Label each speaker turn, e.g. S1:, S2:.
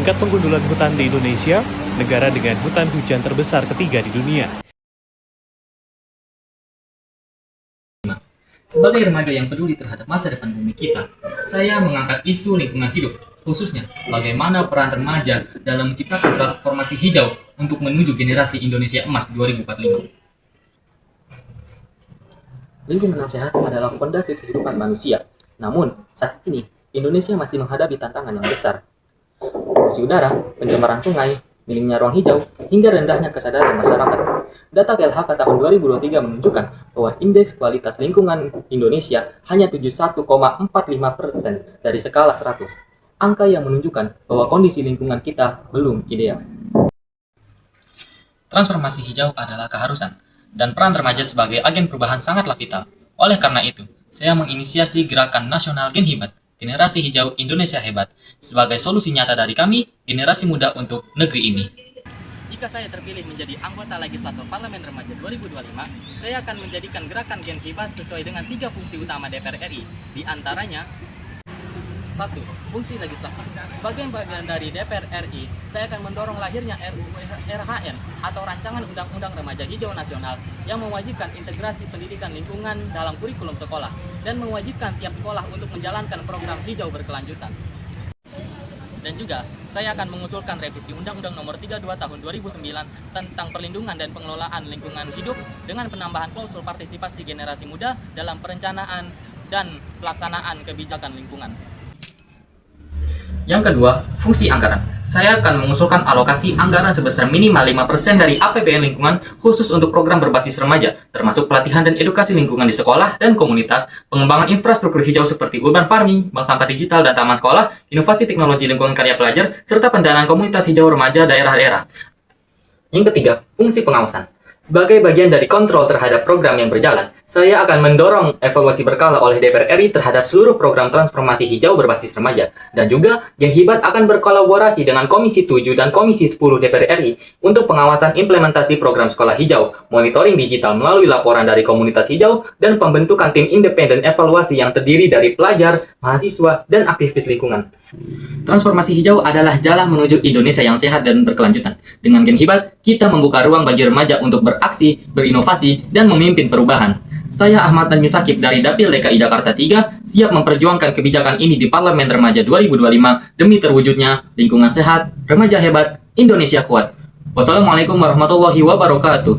S1: tingkat penggundulan hutan di Indonesia, negara dengan hutan hujan terbesar ketiga di dunia.
S2: Sebagai remaja yang peduli terhadap masa depan bumi kita, saya mengangkat isu lingkungan hidup, khususnya bagaimana peran remaja dalam menciptakan transformasi hijau untuk menuju generasi Indonesia Emas 2045.
S3: Lingkungan yang sehat adalah fondasi kehidupan manusia. Namun, saat ini, Indonesia masih menghadapi tantangan yang besar. Polusi udara, pencemaran sungai, minimnya ruang hijau, hingga rendahnya kesadaran masyarakat. Data KLHK tahun 2023 menunjukkan bahwa indeks kualitas lingkungan Indonesia hanya 71,45% dari skala 100. Angka yang menunjukkan bahwa kondisi lingkungan kita belum ideal.
S2: Transformasi hijau adalah keharusan, dan peran remaja sebagai agen perubahan sangatlah vital. Oleh karena itu, saya menginisiasi gerakan nasional Gen Hibat, Generasi Hijau Indonesia Hebat, sebagai solusi nyata dari kami, generasi muda untuk negeri ini. Jika saya terpilih menjadi anggota legislator Parlemen Remaja 2025, saya akan menjadikan gerakan Gen Hibat sesuai dengan 3 fungsi utama DPR RI, di antaranya 1. Fungsi legislasi. Sebagai bagian dari DPR RI, saya akan mendorong lahirnya RUU RHN atau Rancangan Undang-Undang Remaja Hijau Nasional yang mewajibkan integrasi pendidikan lingkungan dalam kurikulum sekolah dan mewajibkan tiap sekolah untuk menjalankan program hijau berkelanjutan. Dan juga, saya akan mengusulkan revisi Undang-Undang Nomor 32 Tahun 2009 tentang perlindungan dan pengelolaan lingkungan hidup dengan penambahan klausul partisipasi generasi muda dalam perencanaan dan pelaksanaan kebijakan lingkungan. Yang kedua, fungsi anggaran. Saya akan mengusulkan alokasi anggaran sebesar minimal 5% dari APBN lingkungan khusus untuk program berbasis remaja, termasuk pelatihan dan edukasi lingkungan di sekolah dan komunitas, pengembangan infrastruktur hijau seperti urban farming, bank sampah digital dan taman sekolah, inovasi teknologi lingkungan karya pelajar, serta pendanaan komunitas hijau remaja daerah-daerah. Yang ketiga, fungsi pengawasan. Sebagai bagian dari kontrol terhadap program yang berjalan, saya akan mendorong evaluasi berkala oleh DPR RI terhadap seluruh program transformasi hijau berbasis remaja. Dan juga, Gen Hibat akan berkolaborasi dengan Komisi 7 dan Komisi 10 DPR RI untuk pengawasan implementasi program sekolah hijau, monitoring digital melalui laporan dari komunitas hijau, dan pembentukan tim independen evaluasi yang terdiri dari pelajar, mahasiswa, dan aktivis lingkungan. Transformasi hijau adalah jalan menuju Indonesia yang sehat dan berkelanjutan. Dengan Gen Hibat, kita membuka ruang bagi remaja untuk beraksi, berinovasi, dan memimpin perubahan. Saya Ahmad Najmi Sakib dari Dapil DKI Jakarta 3 siap memperjuangkan kebijakan ini di Parlemen Remaja 2025 demi terwujudnya lingkungan sehat, remaja hebat, Indonesia kuat. Wassalamualaikum warahmatullahi wabarakatuh.